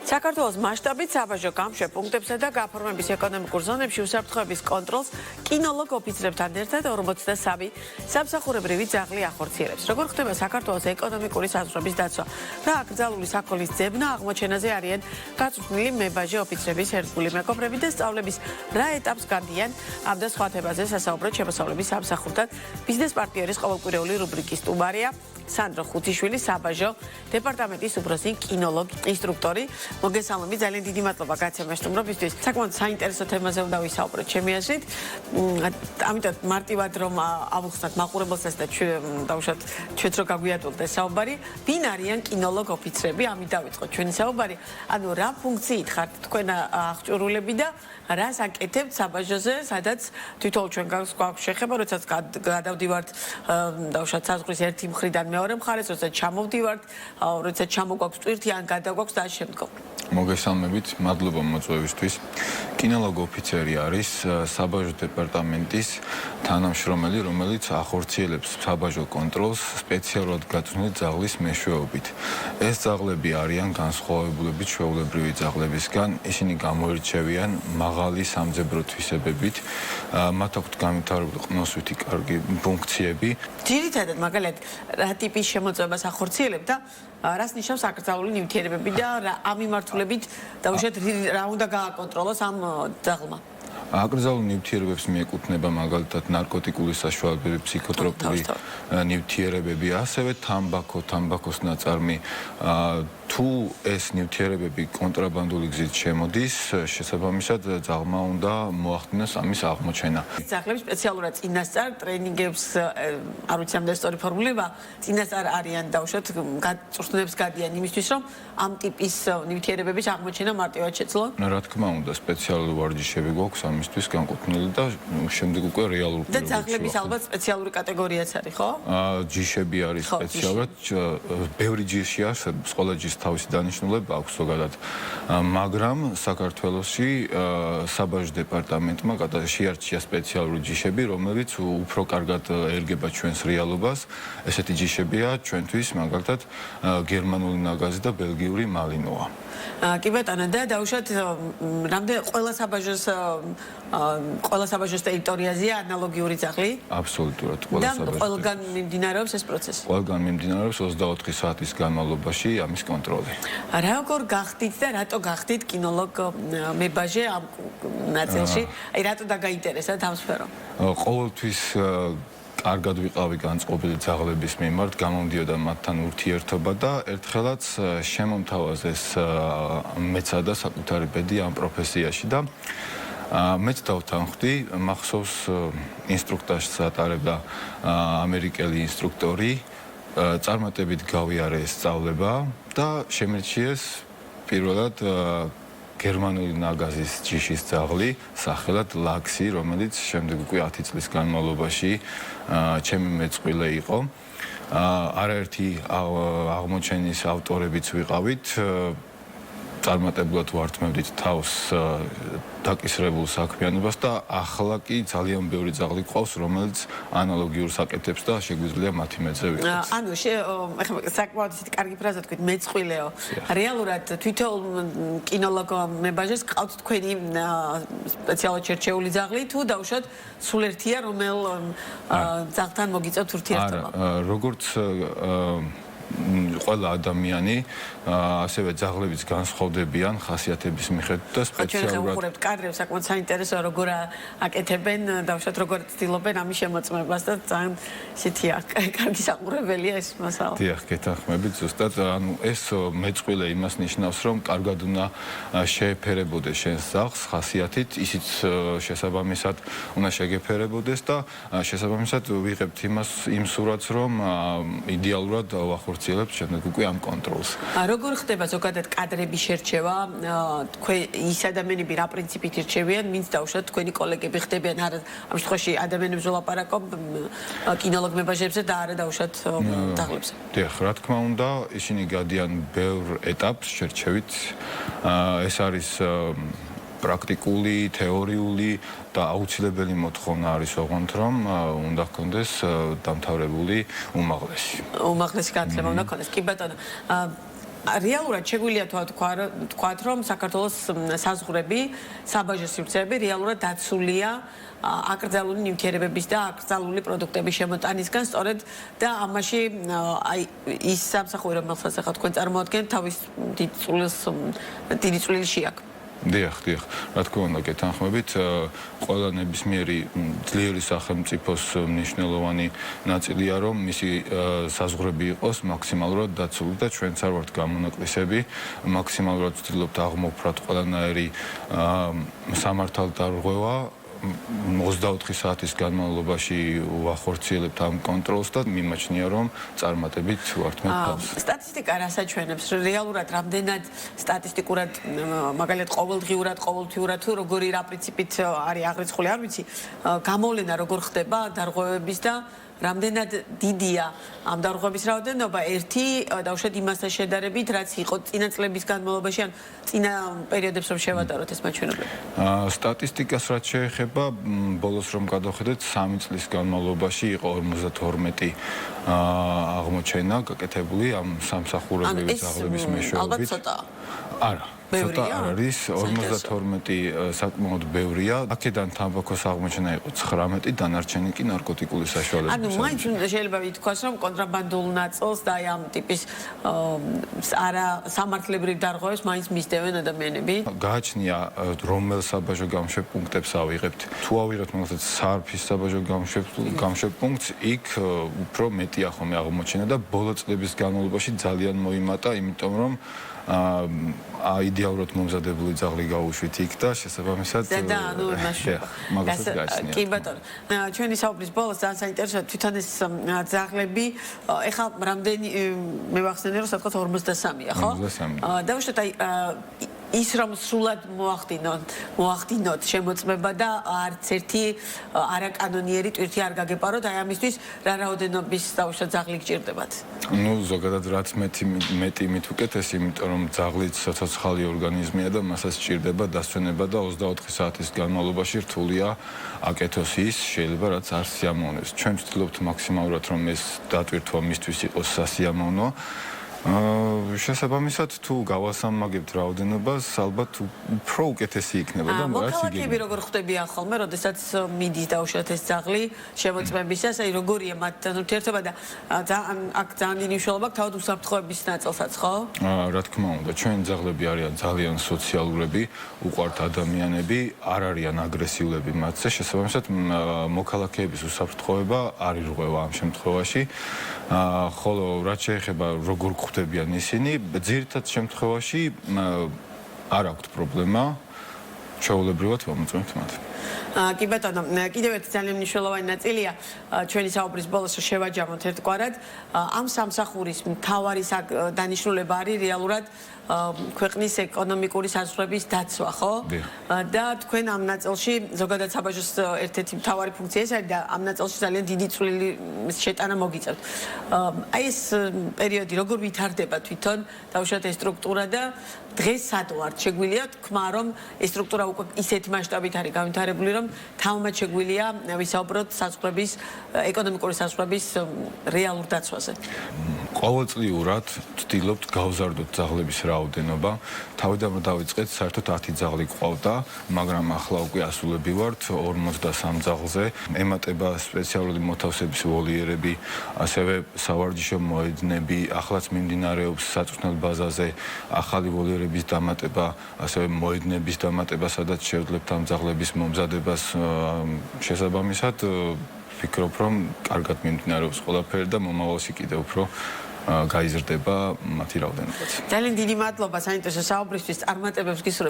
საქართველოს მასშტაბით საბაჟო გამშვებ პუნქტებსა და გაფორმების ეკონომიკურ ზონებში უსაფრთხოების კონტროლს კინოლოგ ოფიცრებთან ერთად 43 სამსახურებრივი ძაღლი ახორციელებს. Როგორ ხდება საქართველოს ეკონომიკური საზღვრების დაცვა? რა აკრძალული საქონლის ძებნა აღმოჩენაზე არიან გაწვრთნილი მებაჟე ოფიცრების ერთგული მეკობრები და სწავლების რა ეტაპს გადიან ამ და სხვა თემაზე სასაუბროთ შემოსავლების სამსახურთან ბიზნეს პარტნიორის ყოველკვირეული რუბრიკის სტუმარია სანდრო ხუთიშვილი, საბაჟო დეპარტამენტის უფროსი კინოლოგ ინსტრუქტორი. მოგესალმები, ძალიან დიდი მადლობა გაცემაშტუმრობისთვის. საკმაოდ საინტერესო თემაზე უნდა ვისაუბროთ ჩემი აზრით. ამიტომ მარტივად რომ ავუხსნათ მაყურებელსაც და დავუშვათ ჩვენც რო გაგვიატყოთ ეს საუბარი, ვინ არიან კინოლოგ ოფიცრები? ამით დავიწყოთ ჩვენი საუბარი. ანუ რა ფუნქციით ხართ თქვენ აღჭურვილები და რას აკეთებთ საბაჟოზე, სადაც თვითონ ჩვენ გვაქვს შეხება, როდესაც გადავდივართ დავუშვათ საზღვრის ერთი მხრიდან მეორე მხარეს, როდესაც ჩამოვდივართ, როდესაც ჩამოგვაქვს ტვირთი ან გადაგვაქვს და შემდგომ. მოგესალმებით, მადლობა მოწვევისთვის. კინოლოგ ოფიცერი არის საბაჟო დეპარტამენტის თანამშრომელი, რომელიც ახორციელებს საბაჟო კონტროლს სპეციალურად გაწვრთნილი ძაღლის მეშვეობით. ეს ძაღლები არიან განსხვავებულები ჩვეულებრივი ძაღლებისგან, ისინი გამოირჩევიან მაღალი სამძებრო თვისებებით, მათ აქვთ განვითარებული ყნოსვითი კარგი ფუნქციები. ძირითადად მაგალითად რა ტიპის შემოწმებას ახორციელებთ და რას ნიშნავს აკრძალული ნივთიერებები და ამ მიმართულებით დავუშვათ რა უნდა გააკონტროლოს ამ ძაღლმა? აკრძალულ ნივთიერებებს მიეკუთვნება მაგალითად ნარკოტიკული საშუალებები, ფსიქოტროპული ნივთიერებები, ასევე თამბაქოს ნაწარმი. თუ ეს ნივთიერებები კონტრაბანდული გზით შემოდის, შესაბამისად ძაღლმა უნდა მოახდინოს ამის აღმოჩენა. ძაღლები სპეციალურად წინასწარ ტრენინგებს, არ ვიცი ამ დასწორი ფორმულება, წინასწარ არიან დავუშვათ გაწვრთნებს გადიან იმისთვის, რომ ამ ტიპის ნივთიერებების აღმოჩენა მარტივად შეძლონ? რა თქმა უნდა, სპეციალური ვარჯიშები გვაქვს ამისთვის განკუთვნილი და შემდეგ უკვე რეალურ და ძაღლების ალბათ სპეციალური კატეგორიაც არის, ხო? ჯიშები არის სპეციალურად, ბევრი ჯიში არსებობს, ყველა ჯიშს თავისი დანიშნულება აქვს ზოგადად, მაგრამ საქართველოში საბაჟო დეპარტამენტმა შეარჩია სპეციალური ჯიშები, რომელიც უფრო კარგად ერგება ჩვენს რეალობას. ესეთი ჯიშებია ჩვენთვის მაგალითად გერმანული ნაგაზი და ბელგიური მალინოა. კი ბატონო, და დავუშვათ რამდენი ყველა საბაჟოს ტერიტორიაზეა ანალოგიური ძაღლი? აბსოლუტურად და ყველგან მიმდინარეობს ეს პროცესი? ყველგან მიმდინარეობს 24 საათის განმავლობაში ამის კონტროლი. როგორ გახდით და რატო გახდით კინოლოგ მებაჟე ამ ნაწილში? აი რატო დაგაინტერესათ ამ სფერომ? ყოველთვის კარგად ვიყავი განწყობილი ძაღლების მიმართ, გამომდიოდა მათთან ურთიერთობა და ერთხელაც შემომთავაზეს მეცადა საკუთარი ბედი ამ პროფესიაში და მეც დავთანხმდი, მახსოვს ინსტრუქტაჟს ატარებდა ამერიკელი ინსტრუქტორი, წარმატებით გავიარე ეს სწავლება და შემირჩიეს პირველად გერმანული ნაგაზის ჯიშის ძაღლი, სახელად ლაქსი, რომელიც შემდეგ უკვე 10 წლის განმავლობაში ჩემი მეწყვილე იყო. არაერთი აღმოჩენის ავტორებიც ვიყავით. წარმატებულად ვართმევდით თავს დაკისრებულ საქმიანობას და ახლა კი ძალიან ბევრი ძაღლი ყავს, რომელიც ანალოგიურს აკეთებს და შეგვიძლია მათი მეძე ვიყოს. ანუ საკმაოდ ისეთი კარგი ფრაზა თქვით, მეწყვილეო. რეალურად თვითონ კინოლოგ მებაჟეს ყავთ თქვენი სპეციალურად შერჩეული ძაღლი თუ დავუშვათ სულ ერთია, რომელ ძაღლთან მოგიწევთ ურთიერთობა? როგორც ყველა ადამიანი, ასევე ძაღლებიც განსხვავდებიან ხასიათების მიხედვით და სპეციალურად. ჩვენ ვუყურებთ კადრებს, საკმაოდ საინტერესო როგორ აკეთებენ, დავუშვათ როგორ ცდილობენ ამის შემოწმებას და ძალიან ისეთია კარგი საყურებელია ეს მასალა. დიახ, გეთანხმებით, ზუსტად, ანუ ეს მეწყვილე იმას ნიშნავს, რომ კარგად უნდა შეეფერებოდეს შენს ძაღლს ხასიათით, ისიც შესაბამისად უნდა შეგეფერებოდეს და შესაბამისად ვიღებთ იმ სურათს, რომ იდეალურად ვახორციელებთ შემდეგ უკვე ამ კონტროლს. როგორ ხდება ზოგადად კადრების შერჩევა? ის ადამიანები რა პრინციპით ირჩევიან, ვინც დავუშვათ თქვენი კოლეგები ხდებიან, არა ამ შემთხვევაში ადამიანებს ვლაპარაკობ კინოლოგ მებაჟებზე და არა დავუშვათ ძაღლებზე. დიახ, რა თქმა უნდა, ისინი გადიან ბევრ ეტაპს შერჩევით. ეს არის პრაქტიკული, თეორიული და აუცილებელი მოთხოვნა არის ოღონდ რომ უნდა ჰქონდეს დამთავრებული უმაღლესი. უმაღლესი განათლება უნდა ჰქონდეს. კი ბატონო, რეალურად შეგვიძლია თქვათ, რომ საქართველოს საზღვრები, საბაჟო სივრცეები რეალურად დაცულია აკრძალული ნივთიერებების და აკრძალული პროდუქტების შემოტანისგან, სწორედ და ამაში აი ის სამსახური, რომელსაც ახლა თქვენ წარმოადგენთ, თავის დიდი წვლილი აქვს. დიახ, რა თქმა უნდა, გეთანხმებით, ყველა ნებისმიერი ძლიერი სახელმწიფოს მნიშვნელოვანი ნაწილია, რომ მისი საზღვრები იყოს მაქსიმალურად დაცული და ჩვენც არ ვართ გამონაკლისები, მაქსიმალურად ვცდილობთ აღმოფხვრათ ყველანაირი სამართალდარღვევა 24 საათის განმავლობაში ვახორციელებთ ამ კონტროლს და მიმაჩნია, რომ წარმატებით ვართ მე თავს. სტატისტიკა რას აჩვენებს? რეალურად რამდენად სტატისტიკურად, მაგალითად ყოველდღიურად, ყოველთვიურად თუ როგორი რა პრინციპით არის აღრიცხული, არ ვიცი, გამოვლენა როგორ ხდება დარღვევების და რამდენად დიდია ამ დარღვევების რაოდენობა ერთი დავუშვათ იმასთან შედარებით, რაც იყო წინა წლების განმავლობაში ან წინა პერიოდებს რომ შევატაროთ ეს მაჩვენებლები. სტატისტიკას რაც შეეხება, ბოლოს რომ გადავხედეთ, 3 წლის განმავლობაში იყო 52 აღმოჩენა გაკეთებული ამ სამსახურებრივი ძაღლების მეშვეობით. ალბათ ცოტაა. არა. ცოტა არ არის 52 საკმაოდ ბევრია. აქედან თამბაქოს აღმოჩენა იყო 19, დანარჩენი კი ნარკოტიკული საშუალებები. ანუ მაინც შეიძლება ითქვას, რომ კონტრაბანდულ ნაწილს და ამ ტიპის არა სამართლებრივ დარღვევებს მაინც მისდევენ ადამიანები. გააჩნია რომელ საბაჟო გამშვებ პუნქტებს ავიღებთ. თუ ავიღებთ მაგალითად სარფის საბაჟო გამშვებ პუნქტს, იქ უფრო მეტია ხოლმე აღმოჩენა და ბოლო წლების განმავლობაში ძალიან მოიმატა, იმიტომ რომ იდეალურად მომზადებული ძაღლი გაუშვით იქ და შესაბამისად მაგასაც გააჩნია. კი ბატონო, ჩვენი საუბრის ბოლოს ძალიან საინტერესოა თვითონ ეს ძაღლები, ეხლა რამდენი მე ვახსენე რომ სადღაც 53-ია, ხო? 53. დავუშვათ აი ის რომ სრულად მოახდინოთ შემოწმება და არც ერთი არაკანონიერი ტვირთი არ გაგეპაროთ, აი ამისთვის რა რაოდენობის დავუშვათ ძაღლი გჭირდებათ? ну ზოგადად რაც მეტი მით უკეთესი, იმიტომ რომ ძაღლიც ცოცხალი ორგანიზმია და მასაც სჭირდება დასვენება და 24 საათის განმავლობაში რთულია აკეთოს ის, შეიძლება რაც არ სიამოვნებს. ჩვენ ვცდილობთ მაქსიმალურად რომ ეს დატვირთვა მისთვის იყოს სასიამოვნო. შესაბამისად თუ გავასამაგებთ რაოდენობას, ალბათ უფრო უკეთესი იქნება და რაც იგივე. მოქალაქეები როგორ ხვდებიან ხოლმე, როდესაც მიდის დავუშვათ ეს ძაღლი შემოწმებისას, აი როგორია მათთან ურთიერთობა და აქ ძალიან დიდი მნიშვნელობა აქვს თავად უსაფრთხოების ნაწილსაც, ხო? რა თქმა უნდა, ჩვენი ძაღლები არიან ძალიან სოციალურები, უყვართ ადამიანები, არ არიან აგრესიულები მათზე, შესაბამისად მოქალაქეების უსაფრთხოება არ ირღვევა ამ შემთხვევაში. ხოლო რაც შეეხება როგორ ხვდებიან ისინი, ძირითად შემთხვევაში არ აქვთ პრობლემა, ჩვეულებრივად ვამოწმებთ მათ. კი ბატონო, კიდევ ერთი ძალიან მნიშვნელოვანი ნაწილია ჩვენი საუბრის ბოლოს შევაჯამოთ ერთგვარად. ამ სამსახურის მთავარი დანიშნულება არის რეალურად ქვეყნის ეკონომიკური საზღვრების დაცვა, ხო? და თქვენ ამ ნაწილში ზოგადად საბაჟოს ერთ-ერთი მთავარი ფუნქცია ეს არის და ამ ნაწილში ძალიან დიდი წვლილი შეტანა მოგიწევთ. აი ეს პერიოდი როგორ ვითარდება თვითონ დავუშვათ ეს სტრუქტურა და დღეს სად ვართ? შეგვიძლია თქვა, რომ ეს სტრუქტურა უკვე ისეთი მასშტაბით არის განვითარებული, რომ თამამად შეგვიძლია ვისაუბროთ საზღვრების ეკონომიკური საზღვრების რეალურ დაცვაზე. ყოველწლიურად ვცდილობთ გავზარდოთ ძაღლების რაოდენობა. თავიდან რომ დავიწყეთ, საერთოდ 10 ძაღლი გვყავდა, მაგრამ ახლა უკვე ასულები ვართ 53 ძაღლზე. ემატება სპეციალური მოთავსების ვოლიერები, ასევე სავარჯიშო მოედნები, ახლაც მიმდინარეობს საწვრთნელ ბაზაზე ახალი ვოლიერების დამატება, ასევე მოედნების დამატება, სადაც შევძლებთ ამ ძაღლების მომზადებას. შესაბამისად, ვფიქრობ, რომ კარგად მიმდინარეობს ყველაფერი და მომავალში კიდევ უფრო გაიზრდება მათი რაოდენობაც. ძალიან დიდი მადლობა საინტერესო საუბრისთვის, წარმატებებს გისურვებთ.